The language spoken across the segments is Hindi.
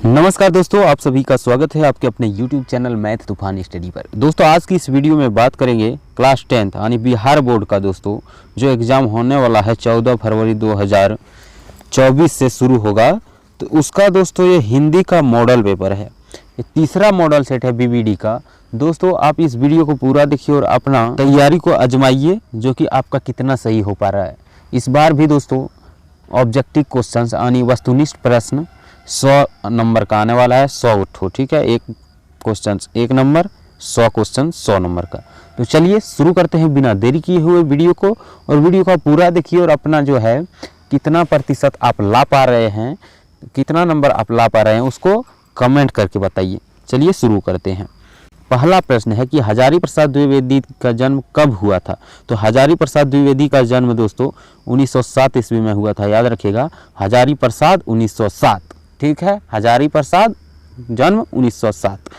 नमस्कार दोस्तों, आप सभी का स्वागत है आपके अपने YouTube चैनल मैथ तूफान स्टडी पर। दोस्तों आज की इस वीडियो में बात करेंगे क्लास 10th यानी बिहार बोर्ड का दोस्तों जो एग्ज़ाम होने वाला है 14 फरवरी 2024 से शुरू होगा। तो उसका दोस्तों ये हिंदी का मॉडल पेपर है, ये तीसरा मॉडल सेट है BBD का। दोस्तों आप इस वीडियो को पूरा देखिए और अपना तैयारी को आजमाइए जो कि आपका कितना सही हो पा रहा है। इस बार भी दोस्तों ऑब्जेक्टिव क्वेश्चन यानी वस्तुनिष्ठ प्रश्न 100 नंबर का आने वाला है। 100 उठो, ठीक है, एक क्वेश्चन 1 नंबर, 100 क्वेश्चन 100 नंबर का। तो चलिए शुरू करते हैं बिना देरी किए हुए वीडियो को, और वीडियो का पूरा देखिए और अपना जो है कितना प्रतिशत आप ला पा रहे हैं, कितना नंबर आप ला पा रहे हैं उसको कमेंट करके बताइए। चलिए शुरू करते हैं। पहला प्रश्न है कि हजारी प्रसाद द्विवेदी का जन्म कब हुआ था। तो हजारी प्रसाद द्विवेदी का जन्म दोस्तों 1907 ईस्वी में हुआ था, याद रखिएगा, हजारी प्रसाद 1907, ठीक है, हजारी प्रसाद जन्म 1907।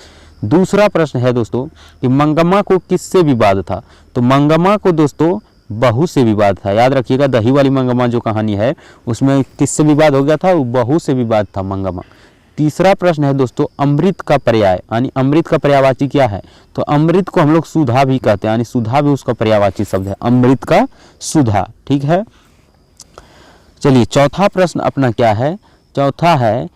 दूसरा प्रश्न है दोस्तों कि मंगम्मा को किससे विवाद था। तो मंगम्मा को दोस्तों बहू से विवाद था, याद रखिएगा, दही वाली मंगम्मा जो कहानी है उसमें किससे विवाद हो गया था, वो बहू से विवाद था मंगम्मा। तीसरा प्रश्न है दोस्तों अमृत का पर्याय यानी अमृत का पर्यायवाची क्या है। तो अमृत को हम लोग सुधा भी कहते हैं, यानी सुधा भी उसका पर्यायवाची शब्द है, अमृत का सुधा, ठीक है। चलिए चौथा प्रश्न अपना क्या है, चौथा है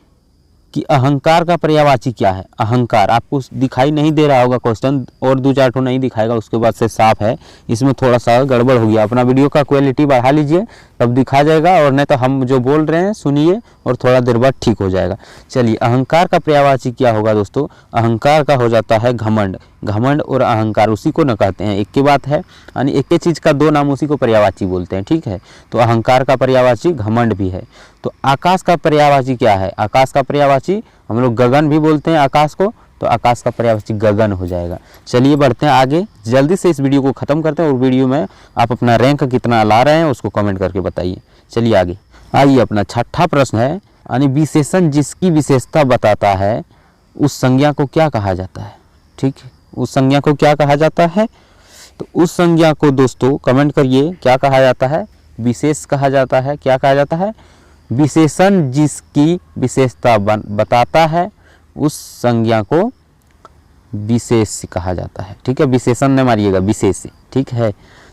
कि अहंकार का पर्यायवाची क्या है। अहंकार आपको दिखाई नहीं दे रहा होगा क्वेश्चन, और 2-4 ठो नहीं दिखाएगा, उसके बाद से साफ है, इसमें थोड़ा सा गड़बड़ हो गया। अपना वीडियो का क्वालिटी बढ़ा लीजिए तब दिखा जाएगा, और नहीं तो हम जो बोल रहे हैं सुनिए और थोड़ा देर बाद ठीक हो जाएगा। चलिए अहंकार का पर्यायवाची क्या होगा दोस्तों, अहंकार का हो जाता है घमंड। घमंड और अहंकार उसी को न कहते हैं, एक की बात है, यानी एक ही चीज़ का दो नाम उसी को पर्यायवाची बोलते हैं, ठीक है। तो अहंकार का पर्यायवाची घमंड भी है। तो आकाश का पर्यायवाची क्या है, आकाश का पर्यायवाची हम लोग गगन भी बोलते हैं आकाश को, तो आकाश का पर्यायवाची गगन हो जाएगा। चलिए बढ़ते हैं आगे, जल्दी से इस वीडियो को ख़त्म करते हैं और वीडियो में आप अपना रैंक कितना ला रहे हैं उसको कमेंट करके बताइए। चलिए आगे आइए, अपना छठा प्रश्न है यानी विशेषण जिसकी विशेषता बताता है उस संज्ञा को क्या कहा जाता है, ठीक है, उस संज्ञा को क्या कहा जाता है। तो उस संज्ञा को दोस्तों कमेंट करिए, क्या कहा जाता है, विशेष कहा जाता है। क्या कहा जाता है, विशेषण जिसकी विशेषता बताता है उस संज्ञा को विशेष कहा जाता है, ठीक है, विशेषण न मारिएगा, विशेष, ठीक है।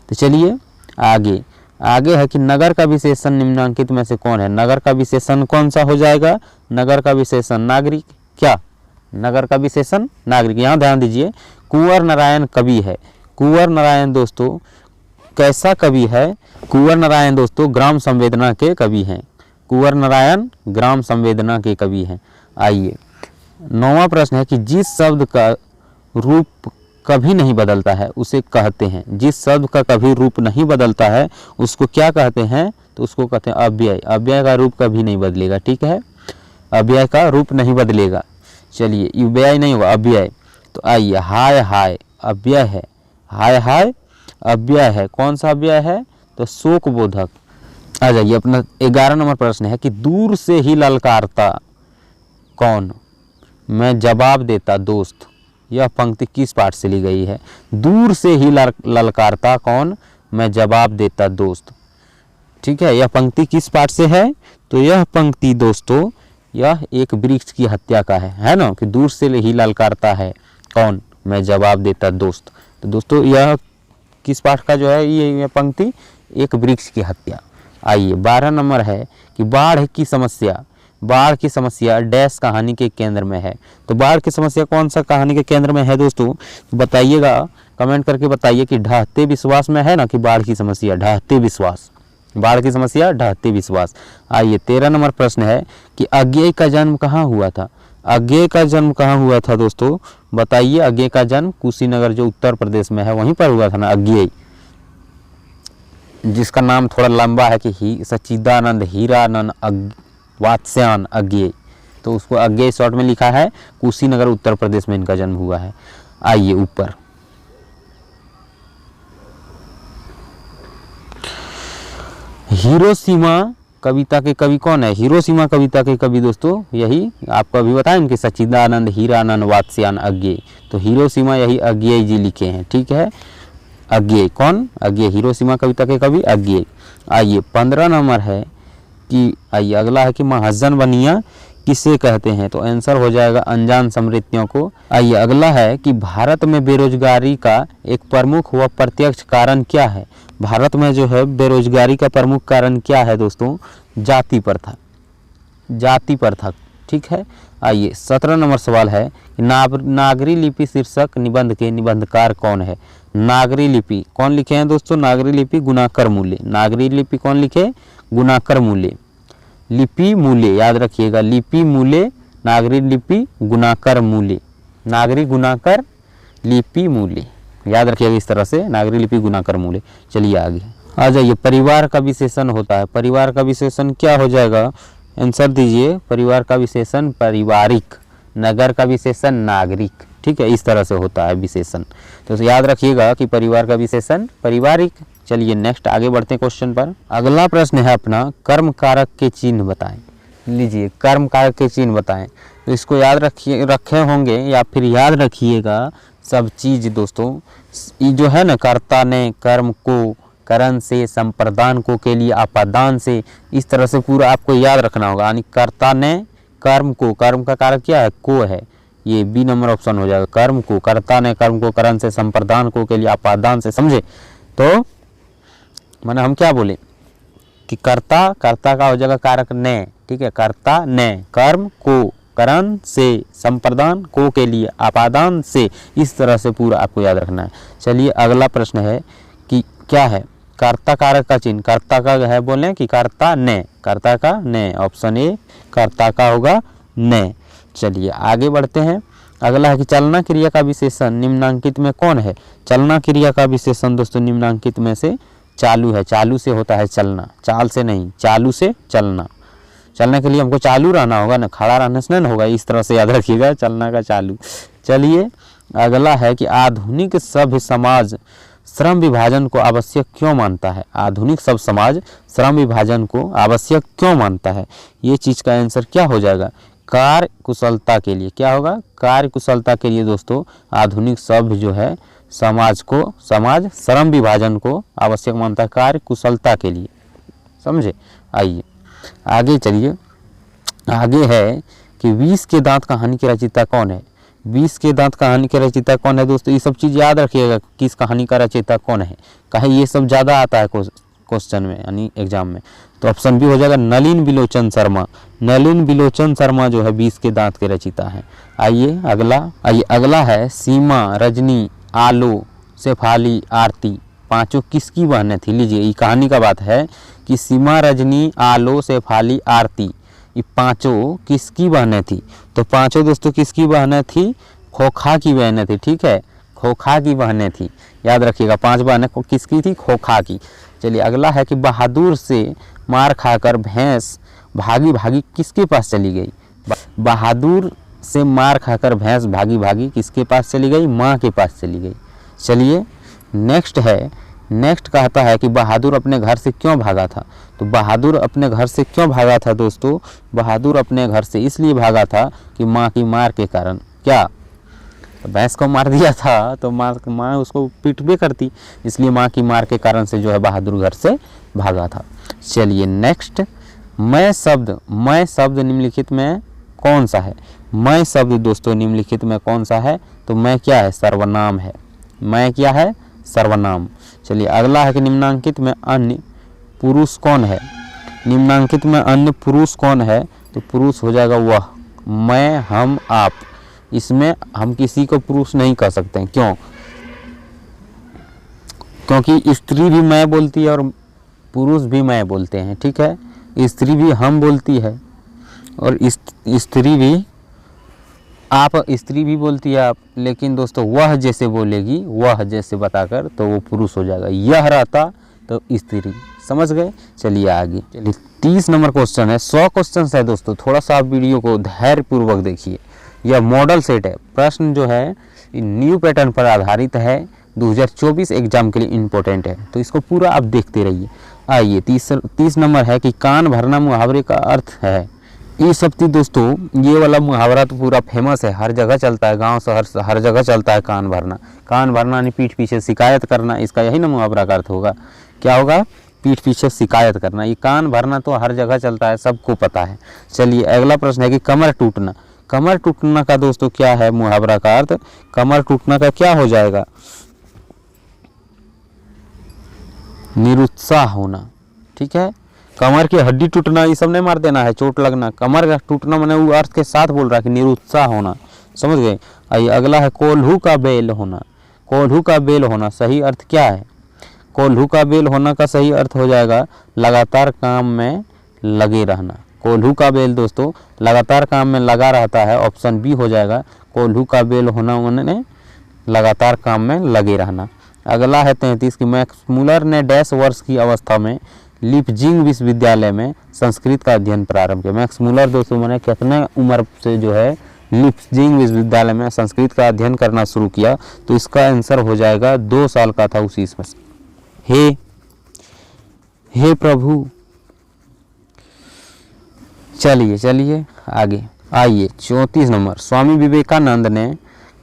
तो चलिए आगे आगे है कि नगर का विशेषण निम्नलिखित में से कौन है। नगर का विशेषण कौन सा हो जाएगा, नगर का विशेषण नागरिक, क्या, नगर का विशेषण नागरिक। यहाँ ध्यान दीजिए, कुंवर नारायण कवि है। कुंवर नारायण दोस्तों कैसा कवि है, कुंवर नारायण दोस्तों ग्राम संवेदना के कवि हैं। कुंवर नारायण ग्राम संवेदना के कवि हैं। आइए नौवां प्रश्न है कि जिस शब्द का रूप कभी नहीं बदलता है उसे कहते हैं। जिस शब्द का कभी रूप नहीं बदलता है उसको क्या कहते हैं, तो उसको कहते हैं अव्यय। अव्यय का रूप कभी नहीं बदलेगा, ठीक है, अव्यय का रूप नहीं बदलेगा। चलिए व्यय नहीं होगा, अव्यय। तो आइए हाय हाय अव्यय है, हाय हाय अव्यय है। कौन सा अव्यय है, तो शोक बोधक। आ जाइए, अपना 11 नंबर प्रश्न है कि दूर से ही ललकारता कौन, मैं जवाब देता दोस्त। यह पंक्ति किस पाठ से ली गई है, दूर से ही ललकारता कौन, मैं जवाब देता दोस्त, ठीक है। यह पंक्ति किस पाठ से है, तो यह पंक्ति दोस्तों यह एक वृक्ष की हत्या का है ना, कि दूर से ही ललकारता है कौन, मैं जवाब देता दोस्त। तो दोस्तों यह किस पाठ का जो है ये पंक्ति, एक वृक्ष की हत्या। आइए 12 नंबर है कि बाढ़ की समस्या, बाढ़ की समस्या डैश कहानी के केंद्र में है। तो बाढ़ की समस्या कौन सा कहानी के केंद्र में है दोस्तों, तो बताइएगा, कमेंट करके बताइए कि ढहते विश्वास में है ना, कि बाढ़ की समस्या ढहते विश्वास, बाढ़ की समस्या ढहते विश्वास। आइए 13 नंबर प्रश्न है कि अज्ञेय का जन्म कहाँ हुआ था। अज्ञेय का जन्म कहाँ हुआ था दोस्तों, बताइए। अज्ञेय का जन्म कुशीनगर जो उत्तर प्रदेश में है वहीं पर हुआ था ना, अज्ञेय, जिसका नाम थोड़ा लंबा है कि सच्चिदानंद हीरानंद वात्स्यायन अज्ञेय, तो उसको अज्ञेय शॉर्ट में लिखा है, कुशीनगर उत्तर प्रदेश में इनका जन्म हुआ है। आइए ऊपर हिरोशिमा कविता के कवि कौन है। हिरोशिमा कविता के कवि दोस्तों यही आपको अभी बताया, इनके सच्चिदानंद हीरानंद वात्स्यायन अज्ञेय। तो हिरोशिमा यही अज्ञेय जी लिखे हैं, ठीक है। अज्ञेय कौन, अज्ञेय, हिरोशिमा कविता के कवि अज्ञेय। आइए 15 नंबर है कि आइए अगला है कि महाजन बनिया किसे कहते हैं? तो आंसर हो जाएगा अनजान समृद्धियों को। आइए अगला है कि भारत में बेरोजगारी का एक प्रमुख व प्रत्यक्ष कारण क्या है? भारत में जो है बेरोजगारी का प्रमुख कारण क्या है दोस्तों? जाति प्रथा, जाति प्रथा, ठीक है। आइए 17 नंबर सवाल है, नागरी लिपि शीर्षक निबंध के निबंधकार कौन है? नागरी लिपि कौन लिखे हैं दोस्तों? नागरी लिपि गुणाकर मूल्य। नागरी लिपि कौन लिखे? गुणाकर मूल्य। लिपि मूल्य याद रखिएगा, लिपि मूल्य, नागरी लिपि गुणाकर मूल्य, नागरी गुणाकर लिपि मूल्य, याद रखिएगा इस तरह से, नागरी लिपि गुणाकर मूल्य। चलिए आगे आ जाइए। परिवार का विशेषण होता है, परिवार का विशेषण क्या हो जाएगा? आंसर दीजिए। परिवार का विशेषण पारिवारिक, नगर का विशेषण नागरिक, ठीक है, इस तरह से होता है विशेषण। तो याद रखिएगा कि परिवार का विशेषण पारिवारिक। चलिए नेक्स्ट आगे बढ़ते हैं क्वेश्चन पर। अगला प्रश्न है अपना, कर्म कारक के चिन्ह बताएं। लीजिए कर्म कारक के चिन्ह बताएं। तो इसको याद रखे होंगे या फिर याद रखिएगा सब चीज दोस्तों। ये जो है ना, कर्ता ने, कर्म को, करण से, संप्रदान को, के लिए, आपादान से, इस तरह से पूरा आपको याद रखना होगा। यानी कर्ता ने कर्म को, कर्म का कारक क्या है? को है, ये बी नंबर ऑप्शन हो जाएगा। कर्म को, कर्ता ने कर्म को, करण से, संप्रदान को, के लिए, आपादान से, समझे? तो माने हम क्या बोले कि कर्ता, कर्ता का हो जाएगा कारक ने, ठीक है, कर्ता ने, कर्म को, करण से, संप्रदान को, के लिए, आपादान से, इस तरह से पूरा आपको याद रखना है। चलिए अगला प्रश्न है कि क्या है? कर्ता कारक का चिन्ह, कर्ता का है बोले कि कर्ता ने, कर्ता का ने, ऑप्शन ए कर्ता का होगा ने। चलिए आगे बढ़ते हैं। अगला है कि चलना क्रिया का विशेषण निम्नांकित में कौन है? चलना क्रिया का विशेषण दोस्तों निम्नांकित में से चालू है। चालू से होता है चलना, चाल से नहीं, चालू से चलना। चलने के लिए हमको चालू रहना होगा ना, खड़ा रहने से नहीं होगा, इस तरह से याद रखिएगा, चलना का चालू। चलिए अगला है कि आधुनिक सभ्य समाज श्रम विभाजन को आवश्यक क्यों मानता है? आधुनिक सब समाज श्रम विभाजन को आवश्यक क्यों मानता है? ये चीज का आंसर क्या हो जाएगा? कार्य कुशलता के लिए। क्या होगा? कार्य कुशलता के लिए दोस्तों आधुनिक सभ्य जो है समाज को, समाज श्रम विभाजन को आवश्यक मानता है, कार्य कुशलता के लिए, समझे? आइए आगे चलिए। आगे है कि 20 के दांत कहानी के रचयिता कौन है? 20 के दांत कहानी के रचयिता कौन है दोस्तों? ये सब चीज़ याद रखिएगा, किस कहानी का रचयिता कौन है। कहे ये सब ज़्यादा आता है क्वेश्चन में, यानी एग्जाम में। तो ऑप्शन बी हो जाएगा नलिन बिलोचन शर्मा। नलिन बिलोचन शर्मा जो है 20 के दांत के रचयिता हैं। आइए अगला है सीमा, रजनी, आलो, शेफाली, आरती, पांचों किसकी बहनें थी? लीजिए ये कहानी का बात है कि सीमा, रजनी, आलो, शेफाली, आरती, ये पांचों किसकी बहनें थी? तो पांचों दोस्तों किसकी बहनें थी? खोखा की बहनें थी, ठीक है, खोखा की बहनें थी। याद रखिएगा 5 बहनें किसकी थी? खोखा की। चलिए अगला है कि बहादुर से मार खाकर भैंस भागी भागी किसके पास चली गई? बहादुर से मार खाकर भैंस भागी भागी किसके पास चली गई? माँ के पास चली गई। चलिए नेक्स्ट कहता है कि बहादुर अपने घर से क्यों भागा था? तो बहादुर अपने घर से क्यों भागा था दोस्तों? बहादुर अपने घर से इसलिए भागा था कि माँ की मार के कारण। क्या? तो भैंस को मार दिया था तो माँ उसको पीटबे करती, इसलिए माँ की मार के कारण से जो है बहादुर घर से भागा था। चलिए नेक्स्ट, मैं शब्द निम्नलिखित में कौन सा है? मैं शब्द दोस्तों निम्नलिखित में कौन सा है? तो मैं क्या है? सर्वनाम है। मैं क्या है? सर्वनाम। चलिए अगला है कि निम्नांकित में अन्य पुरुष कौन है? निम्नांकित में अन्य पुरुष कौन है? तो पुरुष हो जाएगा वह, मैं, हम, आप। इसमें हम किसी को पुरुष नहीं कह सकते हैं। क्यों? क्योंकि स्त्री भी मैं बोलती है और पुरुष भी मैं बोलते हैं, ठीक है। स्त्री भी हम बोलती है और स्त्री भी बोलती है आप, लेकिन दोस्तों वह जैसे बोलेगी, वह जैसे बताकर, तो वो पुरुष हो जाएगा। यह रहता तो स्त्री, समझ गए। चलिए आगे 30 नंबर क्वेश्चन है। 100 क्वेश्चन है दोस्तों, थोड़ा सा आप वीडियो को धैर्यपूर्वक देखिए। यह मॉडल सेट है। प्रश्न जो है न्यू पैटर्न पर आधारित है, 2024 एग्जाम के लिए इम्पोर्टेंट है, तो इसको पूरा आप देखते रहिए। आइए 30 नंबर है कि कान भरना मुहावरे का अर्थ है। ये सब थी दोस्तों, ये वाला मुहावरा तो पूरा फेमस है, हर जगह चलता है, गांव शहर हर जगह चलता है। कान भरना यानी पीठ पीछे शिकायत करना, इसका यही ना मुहावरा का अर्थ होगा। क्या होगा? पीठ पीछे शिकायत करना। ये कान भरना तो हर जगह चलता है, सबको पता है। चलिए अगला प्रश्न है कि कमर टूटना। कमर टूटना का दोस्तों क्या है मुहावरा का अर्थ? कमर टूटना का क्या हो जाएगा? निरुत्साह होना। ठीक है, कमर की हड्डी टूटना ये सब नहीं मार देना है, चोट लगना। कमर का टूटना मैंने वो अर्थ के साथ बोल रहा है कि निरुत्साह होना, समझ गए। आइए अगला है कोल्हू का बेल होना। कोल्हू का बेल होना सही अर्थ क्या है? कोल्हू का बेल होना का सही अर्थ हो जाएगा लगातार काम में लगे रहना। कोल्हू का बेल दोस्तों लगातार काम में लगा रहता है, ऑप्शन बी हो जाएगा। कोल्हू का बेल होना उन्होंने लगातार काम में लगे रहना। अगला है 33 कि मैक्समुलर ने डैश वर्ष की अवस्था में लीपजिंग विश्वविद्यालय में संस्कृत का अध्ययन प्रारंभ किया। मैक्समुलर दोस्तों मैंने कितने उम्र से जो है लीपजिंग विश्वविद्यालय में संस्कृत का अध्ययन करना शुरू किया? तो इसका आंसर हो जाएगा 2 साल का था उसी इसमें से। हे प्रभु, चलिए आगे आइए 34 नंबर। स्वामी विवेकानंद ने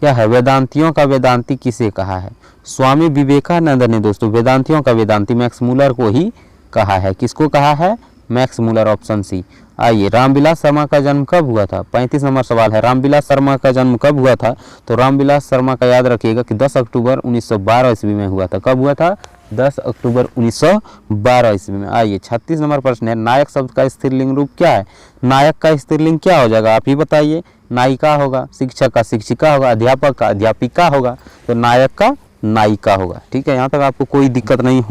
क्या है वेदांतियों का वेदांती किसे कहा है? स्वामी विवेकानंद ने दोस्तों वेदांतियों का वेदांती मैक्समुलर को ही कहा है। किसको कहा है? Max Muller, option C. आइए रामविलास शर्मा का जन्म कब हुआ था? 35 नंबर सवाल है, रामविलास शर्मा का जन्म कब हुआ था? तो रामविलास शर्मा का याद रखिएगा कि 10 अक्टूबर 1912 ईस्वी में हुआ था। कब हुआ था? 10 अक्टूबर 1912 ईस्वी में। आइए 36 नंबर प्रश्न है, नायक शब्द का स्त्रीलिंग रूप क्या है? नायक का स्त्रीलिंग क्या हो जाएगा आप ही बताइए? नायिका होगा, शिक्षक का शिक्षिका होगा, अध्यापक का अध्यापिका होगा, तो नायक का नायिका होगा। ठीक है, यहाँ तक आपको कोई दिक्कत नहीं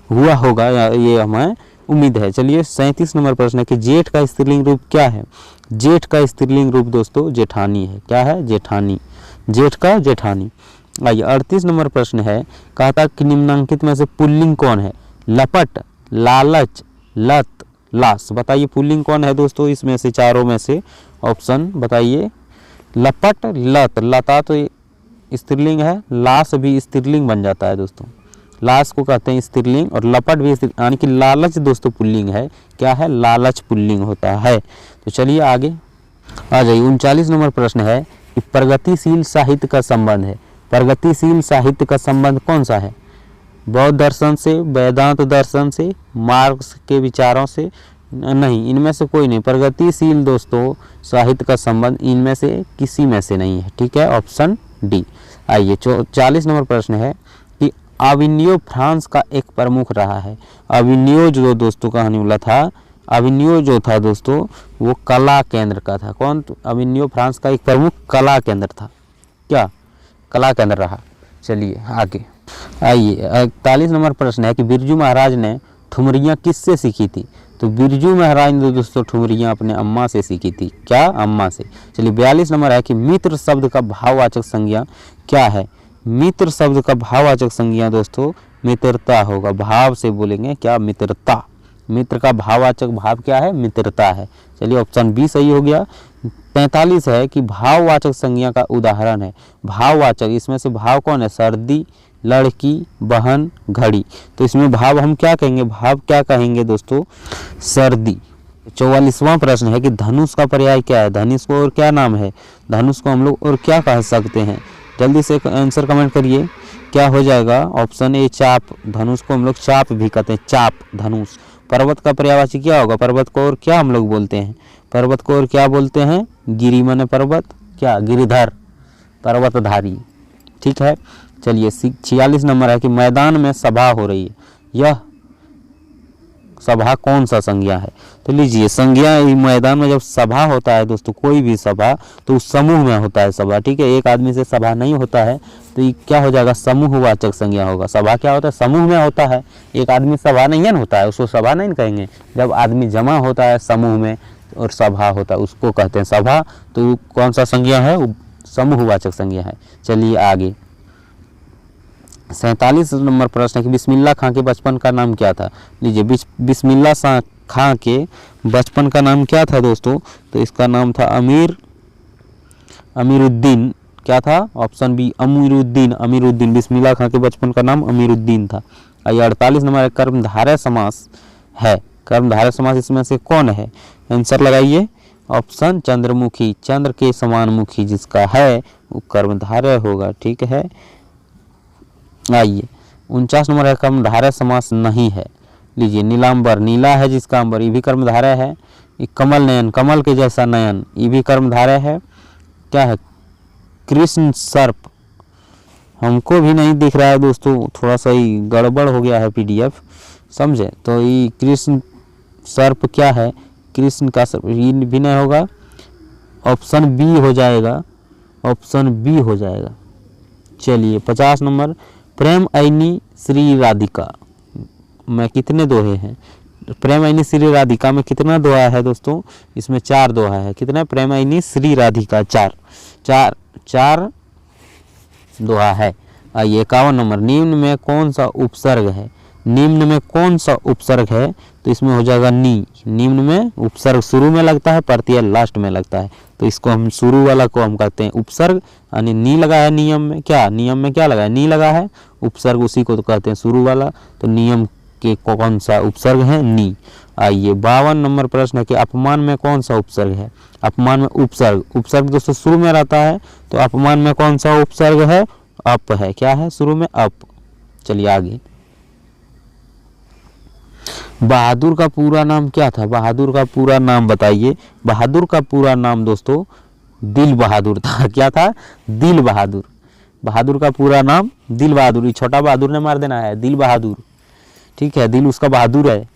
हुआ होगा ये हमें उम्मीद है। चलिए 37 नंबर प्रश्न है कि जेठ का स्त्रीलिंग रूप क्या है? जेठ का स्त्रीलिंग रूप दोस्तों जेठानी है। क्या है? जेठानी, जेठ का जेठानी। आइए 38 नंबर प्रश्न है, कहा था कि निम्नलिखित में से पुल्लिंग कौन है? लपट, लालच, लत, लाश। बताइए पुल्लिंग कौन है दोस्तों इसमें से, चारों में से? ऑप्शन बताइए। लपट, लत, लता तो स्त्रीलिंग है, लाश भी स्त्रीलिंग बन जाता है दोस्तों, लाश को कहते हैं स्त्रीलिंग, और लपट भी यानी कि लालच दोस्तों पुल्लिंग है। क्या है? लालच पुल्लिंग होता है। तो चलिए आगे आ जाइए 39 नंबर प्रश्न है कि प्रगतिशील साहित्य का संबंध है। प्रगतिशील साहित्य का संबंध कौन सा है? बौद्ध दर्शन से, वेदांत दर्शन से, मार्क्स के विचारों से? नहीं, इनमें से कोई नहीं। प्रगतिशील दोस्तों साहित्य का संबंध इनमें से किसी में से नहीं है। ठीक है, ऑप्शन डी। आइए 40 नंबर प्रश्न है कि अविनियो फ्रांस का एक प्रमुख रहा है। अविनियो जो दोस्तों कहानी वाला था, अविनियो जो था दोस्तों वो कला केंद्र का था। कौन? तो अविनियो फ्रांस का एक प्रमुख कला केंद्र था। क्या? कला केंद्र रहा। चलिए आगे आइए 41 नंबर प्रश्न है कि बिरजू महाराज ने ठुमरियाँ किससे सीखी थी? तो बिरजू महाराज ने दोस्तों ठुमरियाँ अपने अम्मा से सीखी थी। क्या? अम्मा से। चलिए 42 नंबर है कि मित्र शब्द का भाववाचक संज्ञा क्या है? मित्र शब्द का भाववाचक संज्ञा दोस्तों मित्रता होगा। भाव से बोलेंगे क्या? मित्रता। मित्र का भाववाचक भाव क्या है? मित्रता है। चलिए ऑप्शन बी सही हो गया। 45 है कि भाववाचक संज्ञा का उदाहरण है। भाववाचक इसमें से भाव कौन है? सर्दी, लड़की, बहन, घड़ी। तो इसमें भाव हम क्या कहेंगे? भाव क्या कहेंगे दोस्तों? सर्दी। 44वां प्रश्न है कि धनुष का पर्याय क्या है? धनुष को और क्या नाम है? धनुष को हम लोग और क्या कह सकते हैं? जल्दी से आंसर कमेंट करिए। क्या हो जाएगा? ऑप्शन ए चाप। धनुष को हम लोग चाप भी कहते हैं, चाप, धनुष। पर्वत का पर्यायवाची क्या होगा? पर्वत को और क्या हम लोग बोलते हैं? पर्वत को और क्या बोलते हैं? गिरि माने पर्वत, क्या? गिरिधर, पर्वतधारी। ठीक है। चलिए 46 नंबर है कि मैदान में सभा हो रही है। यह सभा कौन सा संज्ञा है? तो लीजिए संज्ञा, मैदान में जब सभा होता है दोस्तों, कोई भी सभा, तो उस समूह में होता है सभा। ठीक है, एक आदमी से सभा नहीं होता है, तो ये क्या हो जाएगा? समूहवाचक संज्ञा होगा। सभा क्या होता है? समूह में होता है। एक आदमी सभा नहीं है होता है, उसको सभा नहीं कहेंगे। जब आदमी जमा होता है समूह में और सभा होता है उसको कहते हैं सभा। तो कौन सा संज्ञा है? समूहवाचक संज्ञा है। चलिए आगे 47 नंबर प्रश्न है कि बिस्मिल्लाह खां के बचपन का नाम क्या था? लीजिए बिस्मिल्लाह खां के बचपन का नाम क्या था दोस्तों? तो इसका नाम था अमीरुद्दीन। क्या था? Option b Amiruddin. बिस्मिल्लाह खां के बचपन का नाम अमीरुद्दीन था। आइए 48 नंबर कर्मधारय समास है। कर्मधारय समास इसमें से कौन है? आंसर लगाइए। ऑप्शन चंद्रमुखी, चंद्र के समान मुखी जिसका है वो कर्मधारय होगा। ठीक है। आइए 49 नंबर है कर्मधारय समास नहीं है। लीजिए नीलांबर, नीला है जिसका अंबर, ये भी कर्मधारय है। कमल नयन, कमल के जैसा नयन, ये भी कर्मधारय है। क्या है? कृष्ण सर्प, हमको भी नहीं दिख रहा है दोस्तों, थोड़ा सा ही गड़बड़ हो गया है पीडीएफ, समझे। तो ये कृष्ण सर्प क्या है? कृष्ण का सर्प, ये भी नहीं होगा, ऑप्शन बी हो जाएगा, ऑप्शन बी हो जाएगा। चलिए 50 नंबर, प्रेम ऐनी श्री राधिका में कितने दोहे हैं? प्रेम ऐनी श्री राधिका में कितना दोहा है दोस्तों? इसमें 4 दोहा है। कितना? प्रेम ऐनी श्री राधिका 4 दोहा है। आइए 51 नंबर, निम्न में कौन सा उपसर्ग है? निम्न में कौन सा उपसर्ग है? तो इसमें हो जाएगा नी। निम्न में उपसर्ग शुरू में लगता है, प्रत्यय लास्ट में लगता है, तो इसको हम शुरू वाला को हम कहते हैं उपसर्ग। यानी नी लगा है नियम में, क्या नियम में क्या लगा है? नी लगा है, उपसर्ग उसी को तो कहते हैं शुरू वाला। तो नियम के कौन सा उपसर्ग है? नी। आइए 52 नंबर प्रश्न है कि अपमान में कौन सा उपसर्ग है? अपमान में उपसर्ग दोस्तों शुरू में रहता है, तो अपमान में कौन सा उपसर्ग है? अप है। क्या है? शुरू में अप। चलिए आगे, बहादुर का पूरा नाम क्या था? बहादुर का पूरा नाम बताइए। बहादुर का पूरा नाम दोस्तों दिल बहादुर था। क्या था? दिल बहादुर। बहादुर का पूरा नाम दिल बहादुर, छोटा बहादुर ने मार देना है, दिल बहादुर, ठीक है, दिल उसका बहादुर है।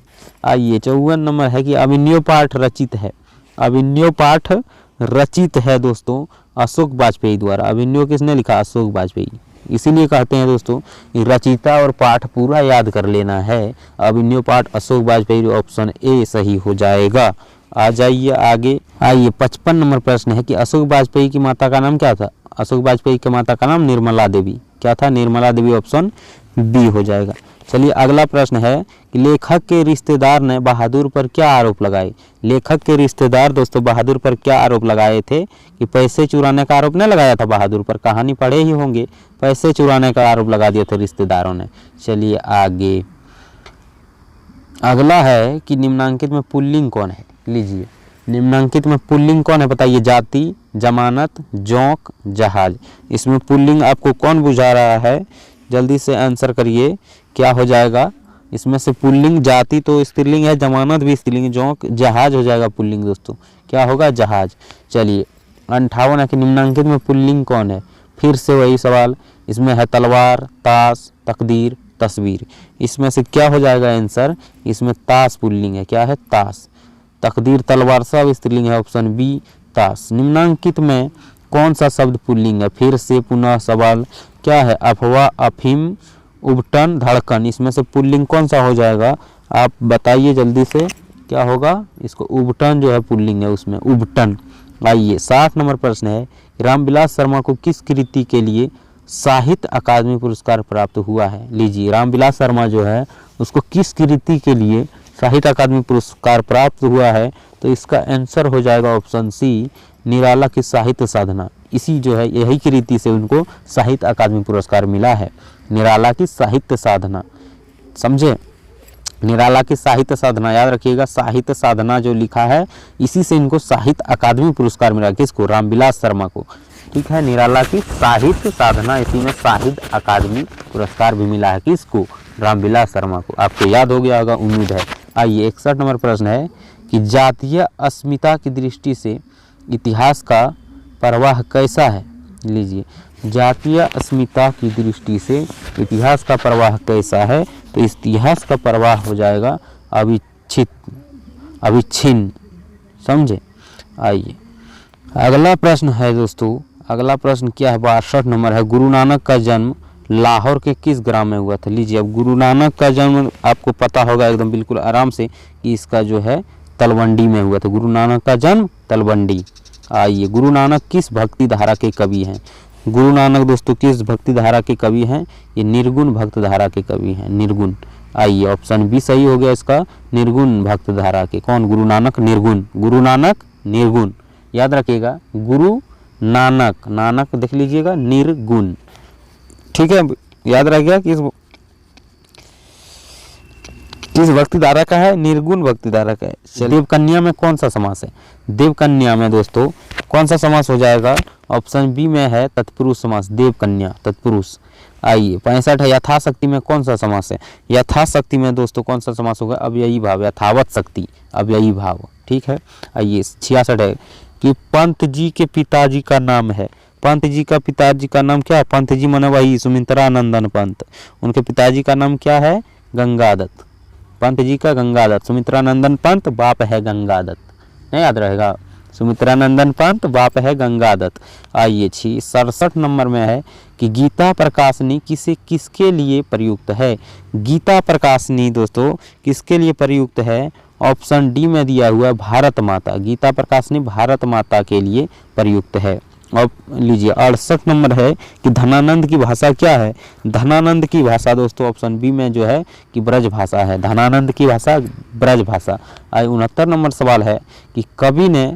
आइए 54 नंबर है कि अभिनय पाठ रचित है। अभिनय पाठ रचित है दोस्तों अशोक वाजपेयी द्वारा। अभिनय किसने लिखा? अशोक वाजपेयी। इसीलिए कहते हैं दोस्तों रचिता और पाठ पूरा याद कर लेना है। अभिनय पाठ अशोक वाजपेयी, ऑप्शन ए सही हो जाएगा। आ जाइए आगे। आइए 55 नंबर प्रश्न है कि अशोक वाजपेयी की माता का नाम क्या था? अशोक वाजपेयी की माता का नाम निर्मला देवी। क्या था? निर्मला देवी, ऑप्शन बी हो जाएगा। चलिए अगला प्रश्न है कि लेखक के रिश्तेदार ने बहादुर पर क्या आरोप लगाए? लेखक के रिश्तेदार दोस्तों बहादुर पर क्या आरोप लगाए थे? कि पैसे चुराने का आरोप नहीं लगाया था बहादुर पर, कहानी पढ़े ही होंगे, पैसे चुराने का आरोप लगा दिए थे रिश्तेदारों ने। चलिए आगे, अगला है कि निम्नांकित में पुल्लिंग कौन है? लीजिए निम्नांकित में पुल्लिंग कौन है बताइए? जाति, जमानत, जोंक, जहाज। इसमें पुल्लिंग आपको कौन बुझा रहा है? जल्दी से आंसर करिए, क्या हो जाएगा इसमें से? पुल्लिंग, जाति तो स्त्रीलिंग है, जमानत भी स्त्रीलिंग, जोंक, जहाज हो जाएगा पुल्लिंग दोस्तों। क्या होगा? जहाज। चलिए 58 है कि निम्नांकित में पुल्लिंग कौन है? फिर से वही सवाल, इसमें है तलवार, ताश, तकदीर, तस्वीर। इसमें से क्या हो जाएगा आंसर? इसमें ताश पुल्लिंग है। क्या है? ताश। तकदीर, तलवार सब स्त्रीलिंग है, ऑप्शन बी ताश। निम्नांकित में कौन सा शब्द पुल्लिंग है? फिर से पुनः सवाल, क्या है? अफवाह, अफीम, उबटन, धड़कन। इसमें से पुल्लिंग कौन सा हो जाएगा? आप बताइए जल्दी से, क्या होगा? इसको उबटन जो है पुल्लिंग है, उसमें उबटन। आइए 60 नंबर प्रश्न है, रामविलास शर्मा को किस कृति के लिए साहित्य अकादमी पुरस्कार प्राप्त हुआ है? लीजिए रामविलास शर्मा जो है उसको किस कृति के लिए साहित्य अकादमी पुरस्कार प्राप्त हुआ है? तो इसका आंसर हो जाएगा ऑप्शन सी, निराला की साहित्य साधना। इसी जो है यही कृति से उनको साहित्य अकादमी पुरस्कार मिला है, निराला की साहित्य साधना, समझे? निराला की साहित्य साधना याद रखिएगा, साहित्य साधना जो लिखा है इसी से इनको साहित्य अकादमी पुरस्कार मिला। किसको? रामविलास शर्मा को, ठीक है। निराला की साहित्य साधना, इसी में साहित्य अकादमी पुरस्कार भी मिला है। किसको? रामविलास शर्मा को। आपको याद हो गया होगा, उम्मीद है। आइए 61 नंबर प्रश्न है कि जातीय अस्मिता की दृष्टि से इतिहास का प्रवाह कैसा है? लीजिए जातीय अस्मिता की दृष्टि से इतिहास का प्रवाह कैसा है? तो इतिहास का प्रवाह हो जाएगा अविच्छिन्न, समझे? आइए अगला प्रश्न है दोस्तों, अगला प्रश्न क्या है? 62 नंबर है, गुरु नानक का जन्म लाहौर के किस ग्राम में हुआ था? लीजिए अब गुरु नानक का जन्म आपको पता होगा एकदम बिल्कुल आराम से कि इसका जो है तलवंडी में हुआ था। गुरु नानक का जन्म तलवंडी। आइए गुरु नानक किस भक्ति धारा के कवि हैं? गुरु नानक दोस्तों किस भक्ति धारा के कवि हैं? ये निर्गुण भक्त धारा के कवि हैं, निर्गुण। आइए ऑप्शन बी सही हो गया इसका, निर्गुण भक्त धारा के। कौन? गुरु नानक निर्गुण, गुरु नानक निर्गुण, याद रखिएगा। गुरु नानक, नानक देख लीजिएगा, निर्गुण, ठीक है, याद रह गया। किस भक्ति धारा का है? निर्गुण भक्ति धारा का है। देवकन्या में कौन सा समास है? देवकन्या में दोस्तों कौन सा समास हो जाएगा? ऑप्शन बी में है तत्पुरुष समास, देवकन्या तत्पुरुष। आइए 65 है, यथाशक्ति में कौन सा समास है? यथाशक्ति में दोस्तों कौन सा समास होगा? अव्ययी भाव, यथावत शक्ति, अव्ययी भाव, ठीक है। आइए 66 है कि पंत जी के पिताजी का नाम है। पंत जी का पिताजी का नाम क्या है? पंत जी माने वही सुमित्रा नंदन पंत, उनके पिताजी का नाम क्या है? गंगादत्त। पंत जी का गंगादत्त, सुमित्रा नंदन पंत बाप है गंगादत्त, नहीं याद रहेगा? सुमित्रा नंदन पंत बाप है गंगादत्त। आइए 67 नंबर में है कि गीता प्रकाशनी किसके लिए प्रयुक्त है? गीता प्रकाशनी दोस्तों किसके लिए प्रयुक्त है? ऑप्शन डी में दिया हुआ है भारत माता। गीता प्रकाशनी भारत माता के लिए प्रयुक्त है। अब लीजिए 68 नंबर है कि धनानंद की भाषा क्या है? धनानंद की भाषा दोस्तों ऑप्शन बी में जो है कि ब्रज भाषा है। धनानंद की भाषा ब्रज भाषा। 69 नंबर सवाल है कि कवि ने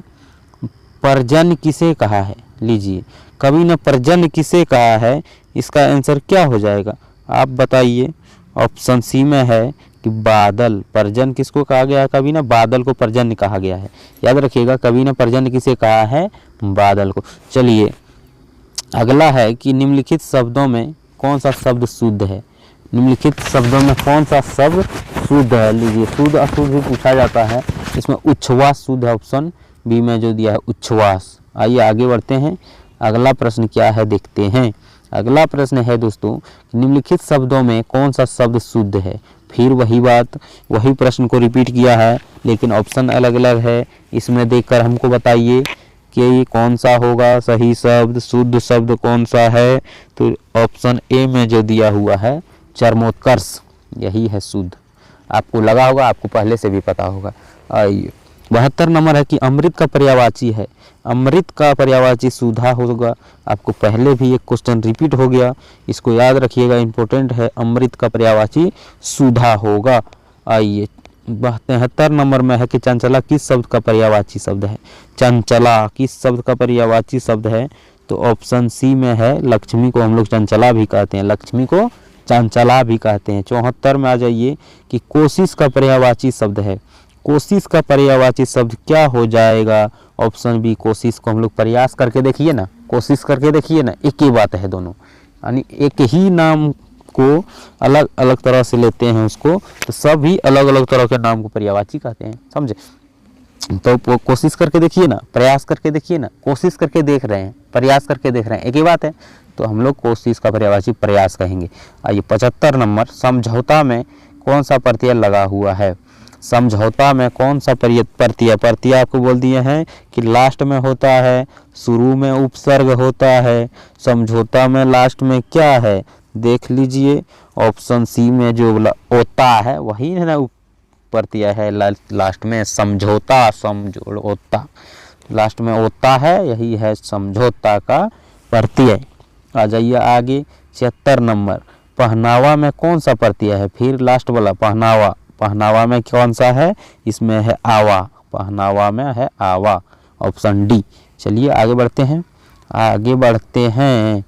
पर्जन्य किसे कहा है? लीजिए कवि ने पर्जन्य किसे कहा है? इसका आंसर क्या हो जाएगा आप बताइए? ऑप्शन सी में है कि बादल। पर्जन्य किसको कहा गया है? कवि ने बादल को पर्जन्य कहा गया है। याद रखिएगा कवि ने पर्जन्य किसे कहा है? बादल को। चलिए अगला है कि निम्नलिखित शब्दों में कौन सा शब्द शुद्ध है? निम्नलिखित शब्दों में कौन सा शब्द शुद्ध है? लीजिए शुद्ध अशुद्ध भी पूछा जाता है। इसमें उच्छ्वास शुद्ध है, ऑप्शन बी में जो दिया है उच्छ्वास। आइए आगे बढ़ते हैं। अगला प्रश्न क्या है देखते हैं। अगला प्रश्न है दोस्तों निम्नलिखित शब्दों में कौन सा शब्द शुद्ध है? फिर वही बात, वही प्रश्न को रिपीट किया है लेकिन ऑप्शन अलग अलग है। इसमें देखकर हमको बताइए कि कौन सा होगा सही शब्द, शुद्ध शब्द कौन सा है? तो ऑप्शन ए में जो दिया हुआ है चरमोत्कर्ष, यही है शुद्ध। आपको लगा होगा, आपको पहले से भी पता होगा। आइए 72 नंबर है कि अमृत का पर्यायवाची है। अमृत का पर्यायवाची सुधा होगा। आपको पहले भी एक क्वेश्चन रिपीट हो गया, इसको याद रखिएगा, इंपॉर्टेंट है। अमृत का पर्यायवाची सुधा होगा। आइए 72 नंबर में है कि चंचला किस शब्द का पर्यायवाची शब्द है? चंचला किस शब्द का पर्यायवाची शब्द है? तो ऑप्शन सी में है लक्ष्मी को हम लोग चंचला भी कहते हैं, लक्ष्मी को चंचला भी कहते हैं। 74 में आ जाइए कि कोशिश का पर्यायवाची शब्द है। कोशिश का पर्यायवाची शब्द क्या हो जाएगा? ऑप्शन बी कोशिश को हम लोग प्रयास करके देखिए ना, कोशिश करके देखिए ना, एक ही बात है दोनों, यानी एक ही नाम को अलग अलग तरह से लेते हैं उसको, तो सभी अलग अलग तरह के नाम को पर्यायवाची कहते हैं, समझे? तो कोशिश करके देखिए ना, प्रयास करके देखिए ना, कोशिश करके देख रहे हैं, प्रयास करके देख रहे हैं, एक ही बात है। तो हम लोग कोशिश का पर्यायवाची प्रयास कहेंगे। आइए 75 नंबर, समझौता में कौन सा प्रत्यय लगा हुआ है? समझौता में कौन सा प्रत्यय आपको बोल दिए हैं कि लास्ट में होता है, शुरू में उपसर्ग होता है। समझौता में लास्ट में क्या है देख लीजिए, ऑप्शन सी में जो ओता है वही है ना प्रत्यय है लास्ट में, समझौता, समझौता, लास्ट में ओता है, यही है समझौता का प्रत्यय। आ जाइए आगे 76 नंबर, पहनावा में कौन सा प्रत्यय है? फिर लास्ट वाला पहनावा, पहनावा में कौन सा है? इसमें है आवा, पहनावा में है आवा, ऑप्शन डी। चलिए आगे बढ़ते हैं, आगे बढ़ते हैं।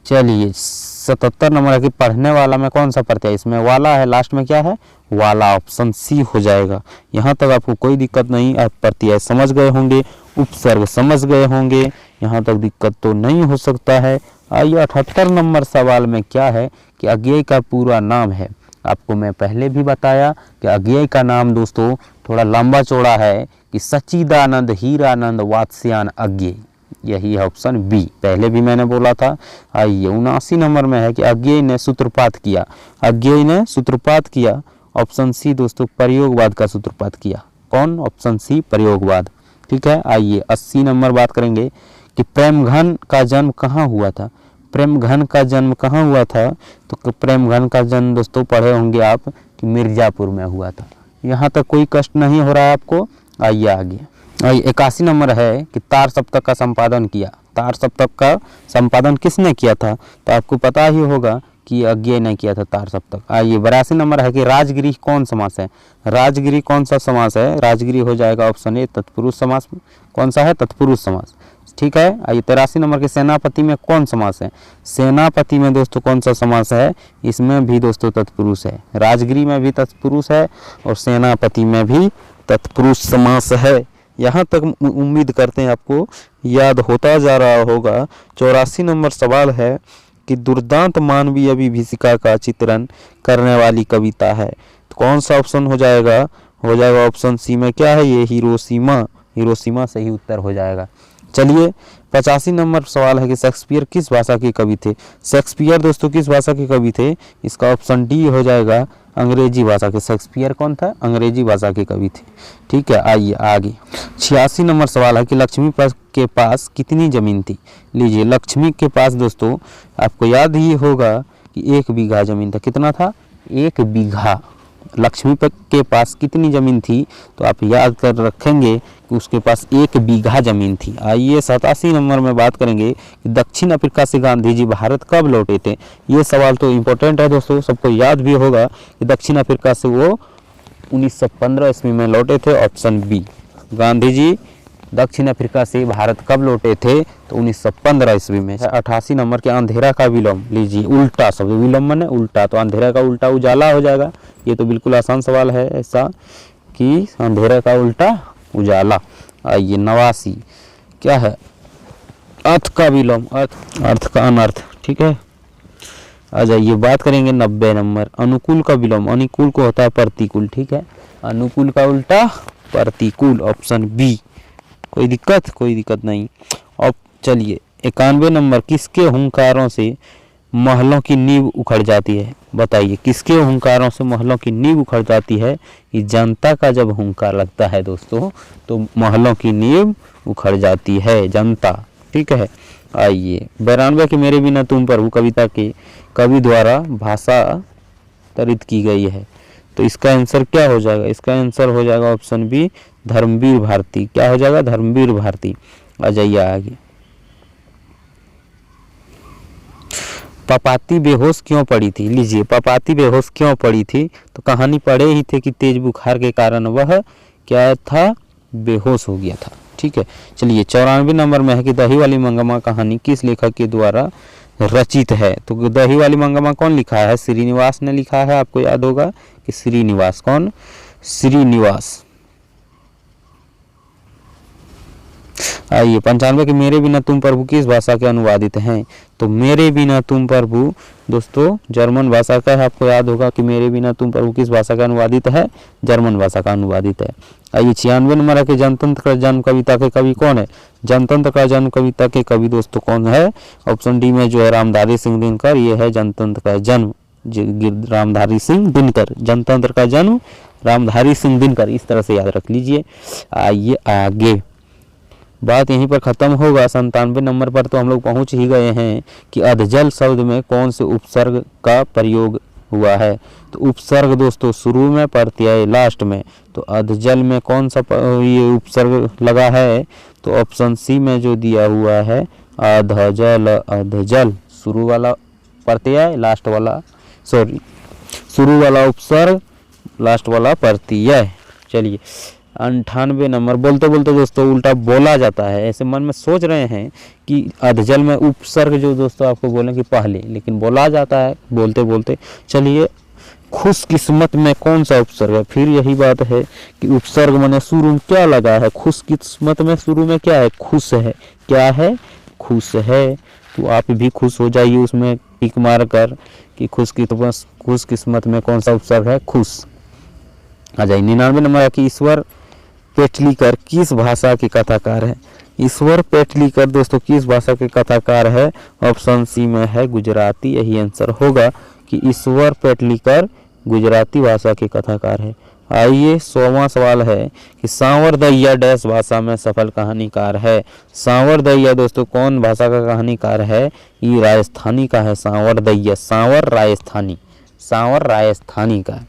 चलिए 77 नंबर है कि पढ़ने वाला में कौन सा प्रत्यय? इसमें वाला है, लास्ट में क्या है? वाला, ऑप्शन सी हो जाएगा। यहाँ तक आपको कोई दिक्कत नहीं, आप प्रत्यय समझ गए होंगे, उपसर्ग समझ गए होंगे, यहाँ तक दिक्कत तो नहीं हो सकता है। आइए 78 नंबर सवाल में क्या है कि अज्ञेय का पूरा नाम है। आपको मैं पहले भी बताया कि अज्ञेय का नाम दोस्तों थोड़ा लंबा चौड़ा है कि सच्चिदानंद हीरानंद वात्स्यायन अज्ञेय, यही है ऑप्शन बी, पहले भी मैंने बोला था। आइए 79 नंबर में है कि अज्ञेय ने सूत्रपात किया। अज्ञेय ने सूत्रपात किया, ऑप्शन सी दोस्तों प्रयोगवाद का सूत्रपात किया। कौन? ऑप्शन सी प्रयोगवाद, ठीक है। आइए 80 नंबर बात करेंगे कि प्रेमघन का जन्म कहाँ हुआ था? प्रेमघन का जन्म कहाँ हुआ था? तो प्रेमघन का जन्म दोस्तों पढ़े होंगे आप कि मिर्जापुर में हुआ था। यहाँ तक कोई कष्ट नहीं हो रहा है आपको। आइए आगे 81 नंबर है कि तार सप्तक का संपादन किया। तार सप्तक का संपादन किसने किया था? तो आपको पता ही होगा कि अज्ञेय ने किया था तार सप्तक। आइए 82 नंबर है कि राजगिरी कौन समास है? राजगिरी कौन सा समास है? राजगिरी हो जाएगा ऑप्शन ए तत्पुरुष समास। कौन सा है? तत्पुरुष समास, ठीक है। आइए 83 नंबर के सेनापति में कौन समास है? सेनापति में दोस्तों कौन सा समास है? इसमें भी दोस्तों तत्पुरुष है। राजगिरी में भी तत्पुरुष है और सेनापति में भी तत्पुरुष समास है। यहाँ तक उम्मीद करते हैं आपको याद होता जा रहा होगा। 84 नंबर सवाल है कि दुर्दांत मानवीय विभीषिका का चित्रण करने वाली कविता है। तो कौन सा ऑप्शन हो जाएगा? हो जाएगा ऑप्शन सी में क्या है ये? हिरोशिमा। हिरोशिमा सही उत्तर हो जाएगा। चलिए 85 नंबर सवाल है कि शेक्सपियर किस भाषा के कवि थे? शेक्सपियर दोस्तों किस भाषा के कवि थे? इसका ऑप्शन डी हो जाएगा अंग्रेजी भाषा के। शेक्सपियर कौन था? अंग्रेजी भाषा के कवि थे। ठीक है, आइए आगे 86 नंबर सवाल है कि लक्ष्मी के पास कितनी जमीन थी? लीजिए, लक्ष्मी के पास दोस्तों आपको याद ही होगा कि 1 बीघा जमीन था। कितना था? 1 बीघा। लक्ष्मी के पास कितनी ज़मीन थी? तो आप याद कर रखेंगे कि उसके पास 1 बीघा ज़मीन थी। आइए 87 नंबर में बात करेंगे कि दक्षिण अफ्रीका से गांधी जी भारत कब लौटे थे? ये सवाल तो इम्पोर्टेंट है दोस्तों, सबको याद भी होगा कि दक्षिण अफ्रीका से वो 1915 ईस्वी में लौटे थे। ऑप्शन बी, गांधी जी दक्षिण अफ्रीका से भारत कब लौटे थे? तो 1915 ईस्वी में। 88 नंबर के अंधेरा का विलोम। लीजिए, उल्टा शब्द, विलोम है उल्टा, तो अंधेरा का उल्टा उजाला हो जाएगा। ये तो बिल्कुल आसान सवाल है ऐसा कि अंधेरा का उल्टा उजाला। आइए 89 क्या है? अर्थ का विलोम, अर्थ का अनर्थ। ठीक है, आ जाइए बात करेंगे 90 नंबर अनुकूल का विलोम। अनुकूल को होता है प्रतिकूल। ठीक है, अनुकूल का उल्टा प्रतिकूल। Option B. कोई दिक्कत नहीं। अब चलिए 91 नंबर किसके हुंकारों से महलों की नींव उखड़ जाती है? बताइए, किसके हुंकारों से महलों की नींव उखड़ जाती है? ये जनता का जब हुंकार लगता है दोस्तों तो महलों की नींव उखड़ जाती है, जनता। ठीक है, आइए 92 के मेरे बिना तुम प्रभु कविता के कवि द्वारा भाषा तरित की गई है। तो इसका आंसर क्या हो जाएगा? इसका आंसर हो जाएगा ऑप्शन बी, धर्मवीर भारती। क्या हो जाएगा? धर्मवीर भारती। आ जाइए आगे। पपाती बेहोश क्यों पड़ी थी? लीजिए, पपाती बेहोश क्यों पड़ी थी? तो कहानी पढ़े ही थे कि तेज बुखार के कारण वह क्या था? बेहोश हो गया था। ठीक है, चलिए 94 नंबर में है कि दही वाली मंगमा कहानी किस लेखक के द्वारा रचित है? तो दही वाली मंगमा कौन लिखा है? श्रीनिवास ने लिखा है। आपको याद होगा कि श्रीनिवास। कौन? श्रीनिवास। आइए 95 के मेरे बिना तुम प्रभु किस भाषा के अनुवादित हैं? तो मेरे बिना तुम प्रभु दोस्तों जर्मन भाषा का है। आपको याद होगा कि मेरे बिना तुम प्रभु किस भाषा का अनुवादित है? जर्मन भाषा का अनुवादित है। आइए 96 नंबर है कि जनतंत्र का जन्म कविता के कवि कौन है? जनतंत्र का जन्म कविता के कवि दोस्तों कौन है? ऑप्शन डी में जो है रामधारी सिंह दिनकर। ये है जनतंत्र का जन्म रामधारी सिंह दिनकर। जनतंत्र का जन्म रामधारी सिंह दिनकर, इस तरह से याद रख लीजिए। आइए आगे, बात यहीं पर ख़त्म होगा। 97 नंबर पर तो हम लोग पहुंच ही गए हैं कि अधजल शब्द में कौन से उपसर्ग का प्रयोग हुआ है? तो उपसर्ग दोस्तों शुरू में, प्रत्यय लास्ट में। तो अधजल में कौन सा ये उपसर्ग लगा है? तो ऑप्शन सी में जो दिया हुआ है अधजल। अधजल शुरू वाला प्रत्यय, लास्ट वाला शुरू वाला उपसर्ग, लास्ट वाला प्रत्यय। चलिए 98 नंबर। बोलते बोलते दोस्तों उल्टा बोला जाता है। ऐसे मन में सोच रहे हैं कि अधजल में उपसर्ग जो दोस्तों आपको बोलें कि पहले, लेकिन बोला जाता है बोलते बोलते। चलिए खुशकिस्मत में कौन सा उपसर्ग है? फिर यही बात है कि उपसर्ग माने शुरू में क्या लगा है? खुशकिस्मत में शुरू में क्या है? खुश है। क्या है? खुश है। तो आप भी खुश हो जाइए उसमें टिक मार कर कि खुशकिस्मत में कौन सा उपसर्ग है? खुश। आ जाइए 99 नंबर है कि ईश्वर पेटलीकर किस भाषा के कथाकार है? ईश्वर पेटलीकर दोस्तों किस भाषा के कथाकार है? ऑप्शन सी में है गुजराती। यही आंसर होगा कि ईश्वर पेटलीकर गुजराती भाषा के कथाकार है। आइए 100वां सवाल है कि सांवर दैया डैश भाषा में सफल कहानीकार है? सांवर दैया दोस्तों कौन भाषा का कहानीकार है? ये राजस्थानी का है सांवर दैया। सांवर राजस्थानी का।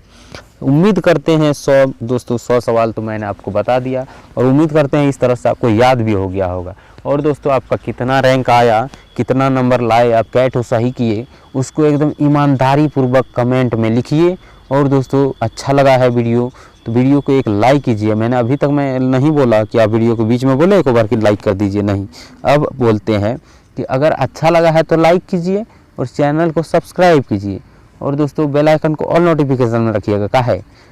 उम्मीद करते हैं 100 सवाल तो मैंने आपको बता दिया और उम्मीद करते हैं इस तरह से आपको याद भी हो गया होगा। और दोस्तों आपका कितना रैंक आया, कितना नंबर लाए, आप क्या तो सही किए, उसको एकदम ईमानदारी पूर्वक कमेंट में लिखिए। और दोस्तों अच्छा लगा है वीडियो तो वीडियो को एक लाइक कीजिए। मैंने अभी तक मैं नहीं बोला कि आप वीडियो को बीच में बोले एक बार कि लाइक कर दीजिए, नहीं, अब बोलते हैं कि अगर अच्छा लगा है तो लाइक कीजिए और चैनल को सब्सक्राइब कीजिए। और दोस्तों बेल आइकन को ऑल नोटिफिकेशन में रखिएगा,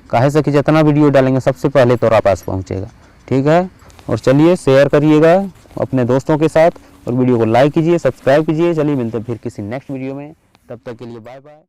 काहे से कि जितना वीडियो डालेंगे सबसे पहले तो आप पास पहुँचेगा। ठीक है, और चलिए शेयर करिएगा अपने दोस्तों के साथ और वीडियो को लाइक कीजिए, सब्सक्राइब कीजिए। चलिए मिलते हैं फिर किसी नेक्स्ट वीडियो में, तब तक के लिए बाय बाय।